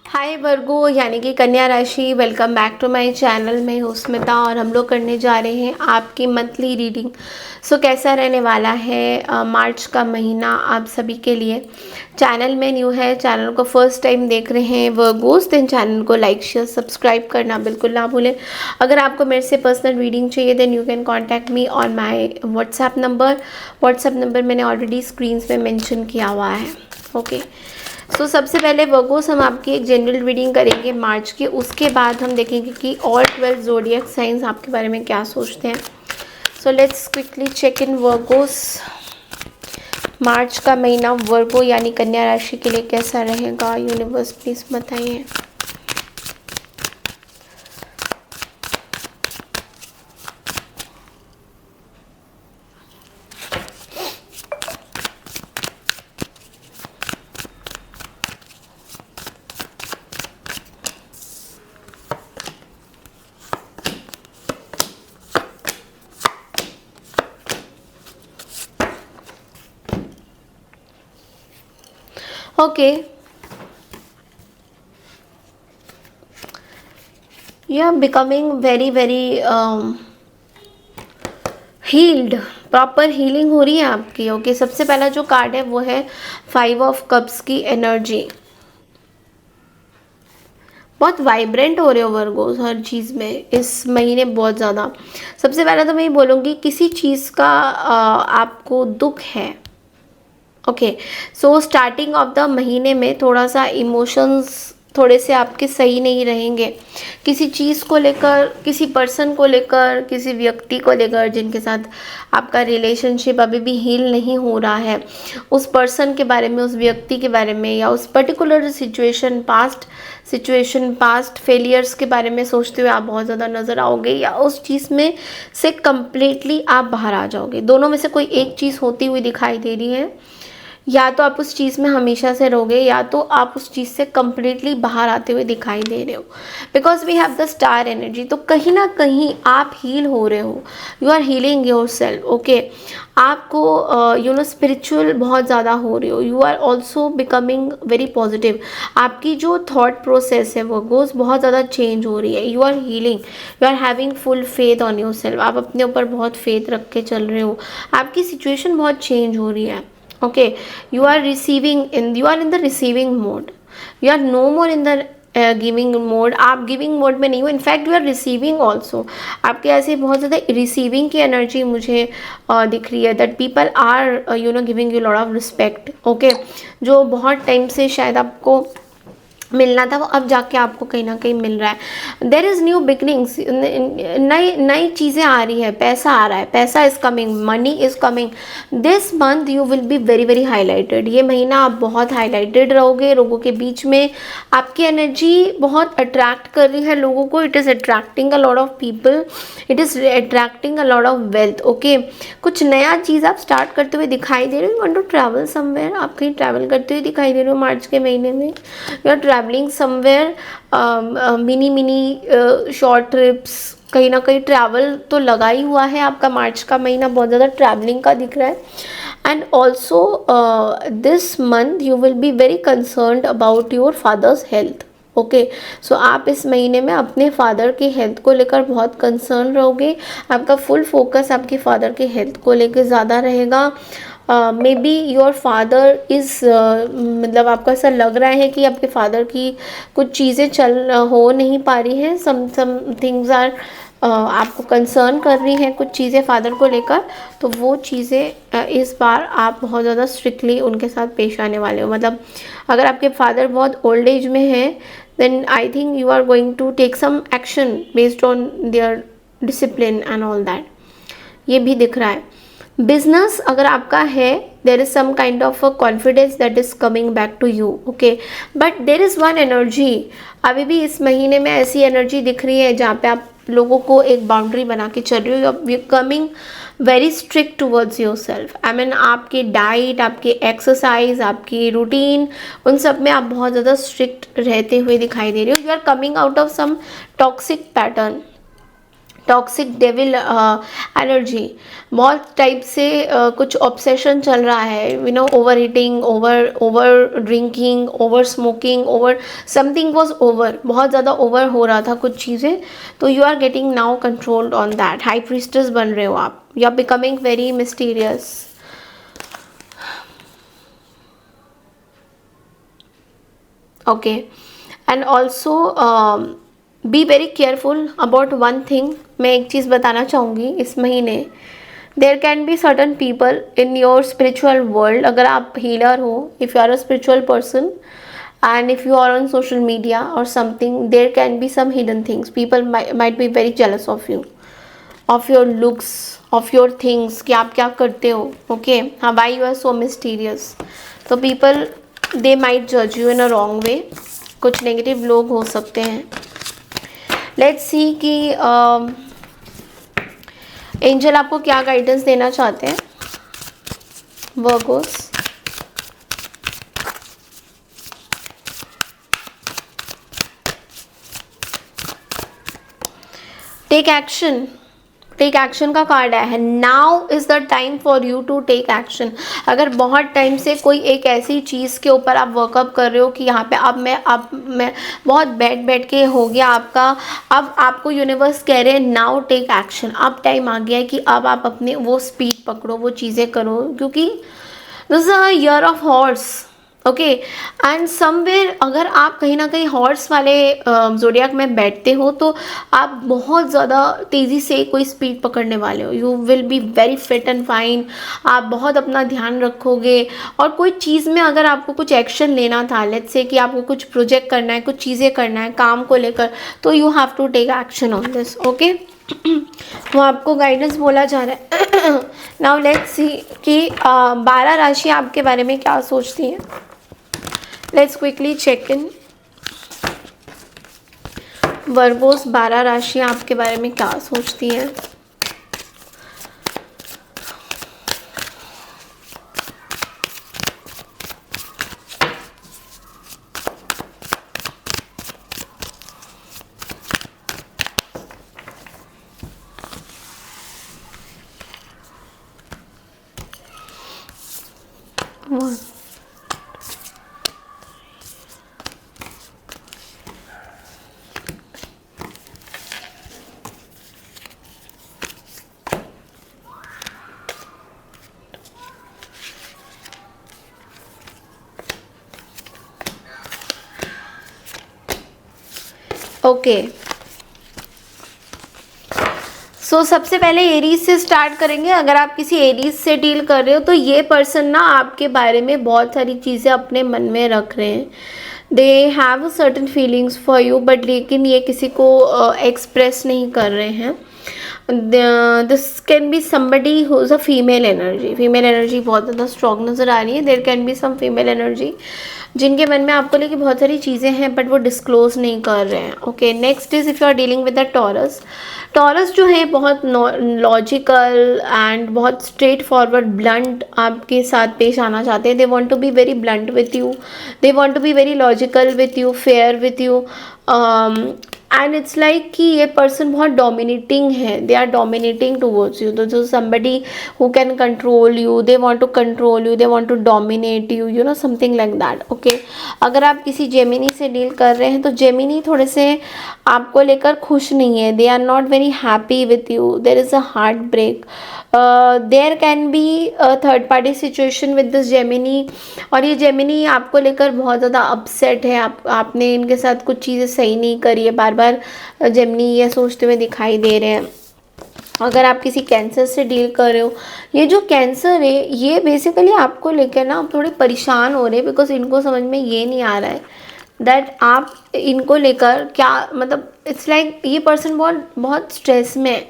हाय वर्गो यानी कि कन्या राशि, welcome back to my channel. मैं हूँ स्मिता और हम लोग करने जा रहे हैं आपकी मंथली रीडिंग। कैसा रहने वाला है मार्च का महीना आप सभी के लिए। चैनल में न्यू है, चैनल को फर्स्ट टाइम देख रहे हैं वर्गोस, देन चैनल को लाइक शेयर सब्सक्राइब करना बिल्कुल ना भूलें। अगर आपको मेरे से पर्सनल रीडिंग चाहिए then you can contact me on my WhatsApp number मैंने ऑलरेडी स्क्रीन पे मेंशन किया हुआ है। ओके, सबसे पहले वर्गोस हम आपकी एक जनरल रीडिंग करेंगे मार्च की, उसके बाद हम देखेंगे कि ऑल 12 ज़ोडिएक साइंस आपके बारे में क्या सोचते हैं। Let's quickly check in Virgos. March का महीना वर्गो यानी कन्या राशि के लिए कैसा रहेगा, यूनिवर्स प्लीज बताइए। Okay, you are becoming very healed, proper healing हो रही है आपकी। ओके, सबसे पहला जो कार्ड है वो है 5 ऑफ कप्स की एनर्जी। बहुत वाइब्रेंट हो रहे हो वर्गोस हर चीज़ में इस महीने बहुत ज़्यादा। सबसे पहले तो मैं ये बोलूँगी किसी चीज़ का आपको दुख है। ओके, स्टार्टिंग ऑफ द महीने में थोड़ा सा इमोशंस थोड़े से आपके सही नहीं रहेंगे, किसी चीज़ को लेकर, किसी पर्सन को लेकर, किसी व्यक्ति को लेकर जिनके साथ आपका रिलेशनशिप अभी भी हील नहीं हो रहा है, उस पर्सन के बारे में, उस व्यक्ति के बारे में, या उस पर्टिकुलर सिचुएशन, पास्ट फेलियर्स के बारे में सोचते हुए आप बहुत ज़्यादा नज़र आओगे, या उस चीज़ में से कम्प्लीटली आप बाहर आ जाओगे। दोनों में से कोई एक चीज़ होती हुई दिखाई दे रही है। या तो आप उस चीज़ में हमेशा से रहोगे, या तो आप उस चीज़ से कम्प्लीटली बाहर आते हुए दिखाई दे रहे हो, because we have the star energy. तो कहीं ना कहीं आप हील हो रहे हो, you are healing yourself. Okay, आपको स्पिरिचुअल बहुत ज़्यादा हो रहे हो, you are also becoming very positive. आपकी जो थॉट प्रोसेस है वो गोज बहुत ज़्यादा चेंज हो रही है, you are healing, you are having full faith on yourself. आप अपने ऊपर बहुत फेथ रख के चल रहे हो, आपकी सिचुएशन बहुत चेंज हो रही है। Okay, you are in the receiving mode, you are no more in the giving mode. आप गिविंग मोड में नहीं हो, in fact you are receiving also. आपके ऐसे बहुत ज़्यादा रिसीविंग की एनर्जी मुझे दिख रही है, that people are giving you lot of respect. Okay, जो बहुत टाइम से शायद आपको मिलना था वो अब जाके आपको कहीं ना कहीं मिल रहा है। देर इज़ न्यू बिगनिंग्स, नई चीज़ें आ रही है, पैसा आ रहा है, पैसा is coming, money is coming. This month you will be very highlighted. ये महीना आप बहुत हाईलाइटेड रहोगे, लोगों के बीच में आपकी एनर्जी बहुत अट्रैक्ट कर रही है लोगों को। It is attracting a lot of people, it is attracting a lot of wealth. Okay, कुछ नया चीज़ आप स्टार्ट करते हुए दिखाई दे रहे हो। वांट टू ट्रैवल समवेयर, आप कहीं ट्रैवल करते हुए दिखाई दे रहे हो मार्च के महीने में। You are travelling somewhere, mini short trips, कहीं ना कहीं ट्रैवल तो लगा ही हुआ है। आपका मार्च का महीना बहुत ज़्यादा ट्रैवलिंग का दिख रहा है। And also this month you will be very concerned about your fathers health. Okay, आप इस महीने में अपने फादर के हेल्थ को लेकर बहुत कंसर्न रहोगे। आपका फुल फोकस आपके फादर के हेल्थ को लेकर ज़्यादा रहेगा। May be your father is मतलब आपको ऐसा लग रहा है कि आपके फादर की कुछ चीज़ें हो नहीं पा रही हैं, सम थिंग्स आर आपको कंसर्न कर रही हैं, कुछ चीज़ें फादर को लेकर। तो वो चीज़ें इस बार आप बहुत ज़्यादा स्ट्रिक्टली उनके साथ पेश आने वाले हो। मतलब अगर आपके फादर बहुत ओल्ड एज में हैं, then I think you are going to take some action based on their discipline and all that, ये भी दिख रहा है। बिजनेस अगर आपका है, there is some kind of a confidence that is coming back to you. Okay, but there is one energy, अभी भी इस महीने में ऐसी एनर्जी दिख रही है जहाँ पे आप लोगों को एक बाउंड्री बना के चल रहे हो। You coming very strict towards your self. I mean आपकी डाइट, आपकी एक्सरसाइज, आपकी रूटीन, उन सब में आप बहुत ज़्यादा स्ट्रिक्ट रहते हुए दिखाई दे रहे हो। You are coming out of some toxic pattern. Toxic devil energy, बहुत टाइप से कुछ ऑब्सेशन चल रहा है, you know, over eating, over over drinking, over smoking, over something was over, बहुत ज़्यादा ओवर हो रहा था कुछ चीज़ें, तो you are getting now controlled on that. High priestess बन रहे हो आप, you are becoming very mysterious. Okay, and also be very careful about one thing. मैं एक चीज़ बताना चाहूँगी इस महीने, there can be certain people in your spiritual world, अगर आप हीलर हो, if you are a spiritual person and if you are on social media or something, there can be some hidden things. People might be very jealous of you, of your looks, of your things, कि आप क्या करते हो, okay, हाँ, why you are so mysterious. तो people they might judge you in a wrong way, कुछ negative लोग हो सकते हैं। लेट्स सी कि एंजल आपको क्या गाइडेंस देना चाहते हैं। Virgos, take action, take action का कार्ड है। Now is the time for you to take action. अगर बहुत टाइम से कोई एक ऐसी चीज़ के ऊपर आप वर्कअप कर रहे हो कि यहाँ पे अब मैं बहुत बैठ के हो गया आपका, अब आपको यूनिवर्स कह रहे हैं नाउ टेक एक्शन। अब टाइम आ गया है कि अब आप अपने वो स्पीड पकड़ो, वो चीज़ें करो, क्योंकि this is a year of horse. Okay, and somewhere अगर आप कहीं ना कहीं हॉर्स वाले जोडियाक में बैठते हो तो आप बहुत ज़्यादा तेज़ी से कोई स्पीड पकड़ने वाले हो। You will be very fit and fine, आप बहुत अपना ध्यान रखोगे, और कोई चीज़ में अगर आपको कुछ एक्शन लेना था, लेट्स से कि आपको कुछ प्रोजेक्ट करना है, कुछ चीज़ें करना है काम को लेकर, तो you have to take action on this. Okay, वो आपको गाइडेंस बोला जा रहा है। नाउ लेट्स सी कि 12 राशि आपके बारे में क्या सोचती हैं। Let's quickly check in. Virgos 12 राशि आपके बारे में क्या सोचती हैं। ओके, सो सबसे पहले एरीज से स्टार्ट करेंगे। अगर आप किसी एरीज से डील कर रहे हो तो ये पर्सन ना आपके बारे में बहुत सारी चीज़ें अपने मन में रख रहे हैं। They have certain feelings for you, but लेकिन ये किसी को एक्सप्रेस नहीं कर रहे हैं। This can be somebody who is a female energy. Female energy बहुत ज़्यादा स्ट्रॉन्ग नज़र आ रही है। There can be some female energy जिनके मन में आपको लेके बहुत सारी चीज़ें हैं बट वो डिस्क्लोज नहीं कर रहे हैं। Okay, next is if you are dealing with the Taurus. Taurus जो है बहुत लॉजिकल एंड बहुत स्ट्रेट फॉरवर्ड ब्लंट आपके साथ पेश आना चाहते हैं। They want to be very blunt with you, they want to be very logical with you, fair with you, and it's like कि ये पर्सन बहुत डोमिनेटिंग है। They are dominating towards you. तो somebody who can control you, they want to control you, they want to dominate you, you know, something like that. Okay, अगर आप किसी Gemini से deal कर रहे हैं तो जेमिनी थोड़े से आपको लेकर खुश नहीं है। They are not very happy with you, there is a heart break, there can be third party situation with this Gemini, और ये जेमिनी आपको लेकर बहुत ज़्यादा अपसेट है। आपने इनके साथ कुछ चीज़ें सही नहीं करी है। बार बार जेमिनी ये सोचते हुए दिखाई दे रहे हैं। अगर आप किसी कैंसर से डील कर रहे हो, ये जो कैंसर है ये बेसिकली आपको लेकर ना थोड़े परेशान हो रहे हैं, बिकॉज इनको समझ में ये नहीं आ रहा है दैट आप इनको लेकर क्या, मतलब इट्स लाइक ये पर्सन बहुत स्ट्रेस में है।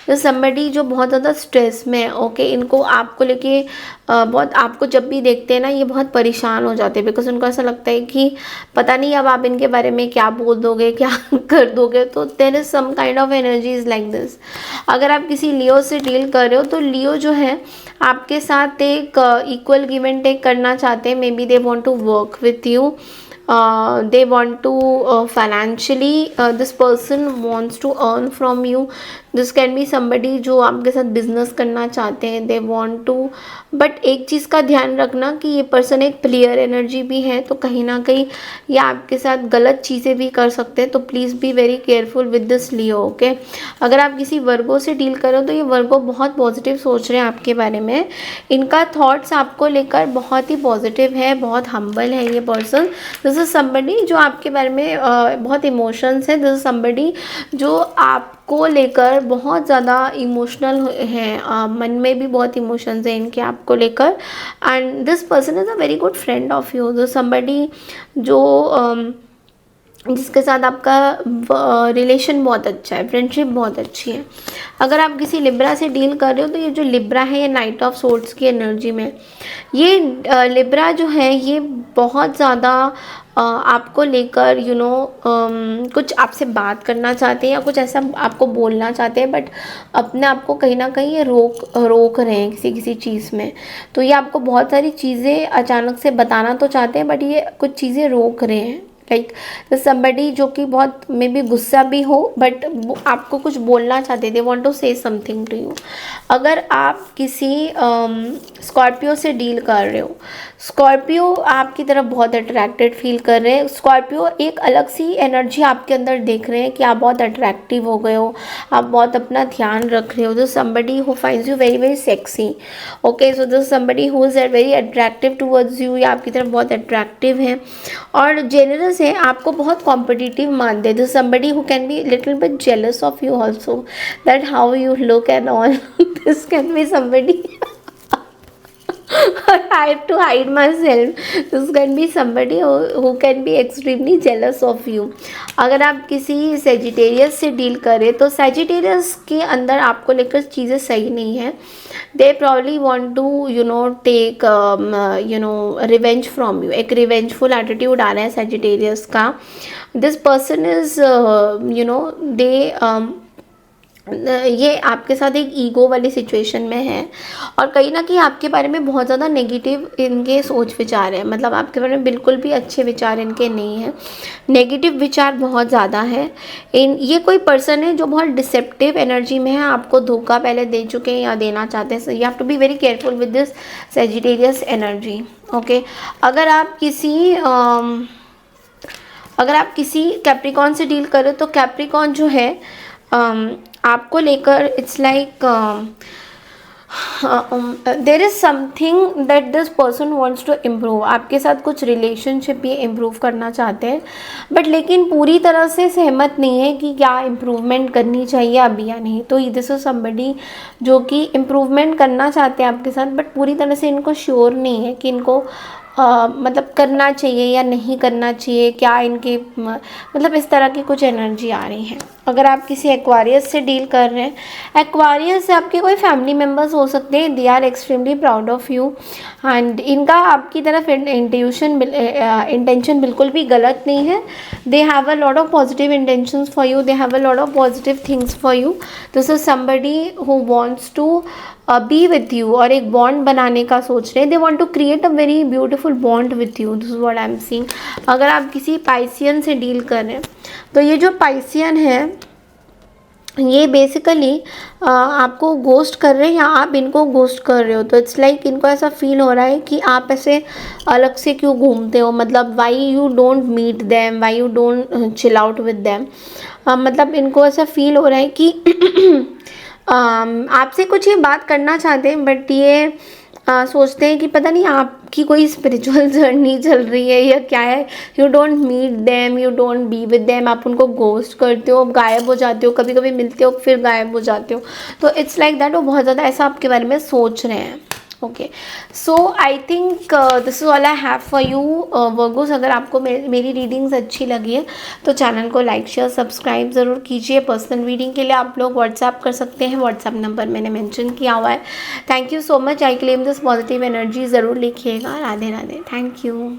तो समबडी जो बहुत ज़्यादा स्ट्रेस में है। ओके, इनको आपको लेके बहुत, आपको जब भी देखते हैं ना ये बहुत परेशान हो जाते हैं, बिकॉज उनको ऐसा लगता है कि पता नहीं अब आप इनके बारे में क्या बोल दोगे, क्या कर दोगे। तो there is some kind of energies like this. अगर आप किसी लियो से डील कर रहे हो तो लियो जो है आपके साथ एक इक्वल गिव एंड टेक करना चाहते हैं। Maybe they want to work with you, they want to financially, this person wants to earn from you. This can be somebody जो आपके साथ बिजनेस करना चाहते हैं. दे वांट टू, बट एक चीज़ का ध्यान रखना कि ये पर्सन एक प्लेयर एनर्जी भी है, तो कहीं ना कहीं ये आपके साथ गलत चीज़ें भी कर सकते हैं. तो please be very careful with this Leo. Okay, अगर आप किसी वर्गो से डील करो तो ये वर्गो बहुत पॉजिटिव सोच रहे हैं आपके बारे में. इनका थॉट्स आपको लेकर बहुत ही पॉजिटिव है, बहुत हम्बल है ये पर्सन. दिस इज समबडी जो आपके बारे में बहुत इमोशंस है. दिस इज समबडी जो आपको लेकर बहुत ज़्यादा इमोशनल हैं, मन में भी बहुत इमोशंस हैं इनके आपको लेकर. And this person is a very good friend of you. This somebody जो जिसके साथ आपका रिलेशन बहुत अच्छा है, फ्रेंडशिप बहुत अच्छी है. अगर आप किसी लिब्रा से डील कर रहे हो तो ये जो लिब्रा है ये नाइट ऑफ सोर्ड्स की एनर्जी में. ये लिब्रा जो है ये बहुत ज़्यादा आपको लेकर कुछ आपसे बात करना चाहते हैं या कुछ ऐसा आपको बोलना चाहते हैं, बट अपने आप को कहीं ना कहीं ये रोक रहे हैं किसी चीज़ में. तो ये आपको बहुत सारी चीज़ें अचानक से बताना तो चाहते हैं, बट ये कुछ चीज़ें रोक रहे हैं. लाइक समबडी जो कि बहुत मे बी गुस्सा भी हो, बट आपको कुछ बोलना चाहते, they want to say something to you. अगर आप किसी स्कॉर्पियो से डील कर रहे हो, स्कॉर्पियो आपकी तरफ बहुत अट्रैक्टेड फील कर रहे हैं. स्कॉर्पियो एक अलग सी एनर्जी आपके अंदर देख रहे हैं कि आप बहुत अट्रैक्टिव हो गए हो, आप बहुत अपना ध्यान रख रहे हो. This somebody who finds you very very sexy. Okay, so this somebody who is very attractive towards you, या आपकी तरफ बहुत अट्रैक्टिव है और जेनरस है, आपको बहुत कॉम्पिटिटिव मानते हैं. This somebody who can be little bit jealous of you also, that how you look and all. This can be somebody I have to hide myself. This can be somebody who can be extremely jealous of you. अगर आप किसी Sagittarius से deal करें तो Sagittarius के अंदर आपको लेकर चीज़ें सही नहीं है. They probably want to take revenge from you. एक रिवेंजफुल एटीट्यूड आ रहा है सेजिटेरियस का. This person is they ये आपके साथ एक ईगो वाली सिचुएशन में है और कहीं ना कहीं आपके बारे में बहुत ज़्यादा नेगेटिव इनके सोच विचार है. मतलब आपके बारे में बिल्कुल भी अच्छे विचार इनके नहीं हैं, नेगेटिव विचार बहुत ज़्यादा है. ये कोई पर्सन है जो बहुत डिसेप्टिव एनर्जी में है, आपको धोखा पहले दे चुके हैं या देना चाहते हैं. You have to be very careful with this Sagittarius energy. Okay, अगर आप किसी कैप्रिकॉन से डील करो तो कैप्रिकॉन जो है आपको लेकर it's like there is something that this person wants to improve. आपके साथ कुछ रिलेशनशिप ये इम्प्रूव करना चाहते हैं, बट लेकिन पूरी तरह से सहमत नहीं है कि क्या इम्प्रूवमेंट करनी चाहिए अभी या नहीं. तो दिस इज समबडी जो कि इम्प्रूवमेंट करना चाहते हैं आपके साथ, बट पूरी तरह से इनको श्योर नहीं है कि इनको मतलब करना चाहिए या नहीं करना चाहिए, क्या इनके मतलब इस तरह की कुछ एनर्जी आ रही है. अगर आप किसी एक्वारियस से डील कर रहे हैं, एक्वारियस से आपके कोई फैमिली मेम्बर्स हो सकते हैं. They are extremely proud of you and इनका आपकी तरफ इंटेंशन बिल्कुल भी गलत नहीं है. They have a lot of positive intentions for you, they have a lot of positive things for you. This is somebody who wants to be with you और एक बॉन्ड बनाने का सोच रहे हैं. They want to create a very beautiful bond with you. This is what I am seeing. अगर आप किसी पाइसियन से डील कर रहे हैं तो ये जो पाइसियन है ये बेसिकली आपको गोस्ट कर रहे हैं या आप इनको गोस्ट कर रहे हो. तो इट्स लाइक इनको ऐसा फील हो रहा है कि आप ऐसे अलग से क्यों घूमते हो, मतलब why you don't meet them, why you don't chill out with them. मतलब इनको ऐसा फील हो रहा है कि आपसे कुछ ये बात करना चाहते हैं, बट ये सोचते हैं कि पता नहीं आपकी कोई स्पिरिचुअल जर्नी चल रही है या क्या है. You don't meet them, you don't be with them. आप उनको गोस्ट करते हो, गायब हो जाते हो, कभी कभी मिलते हो फिर गायब हो जाते हो. तो इट्स लाइक दैट वो बहुत ज़्यादा ऐसा आपके बारे में सोच रहे हैं. Okay, so I think this is all I have for you Virgo's. अगर आपको मेरी रीडिंग्स अच्छी लगी है तो चैनल को लाइक शेयर सब्सक्राइब ज़रूर कीजिए. पर्सनल रीडिंग के लिए आप लोग व्हाट्सएप कर सकते हैं, व्हाट्सएप नंबर मैंने मेंशन किया हुआ है. Thank you so much. I claim this positive energy ज़रूर लिखिएगा. राधे राधे. Thank you.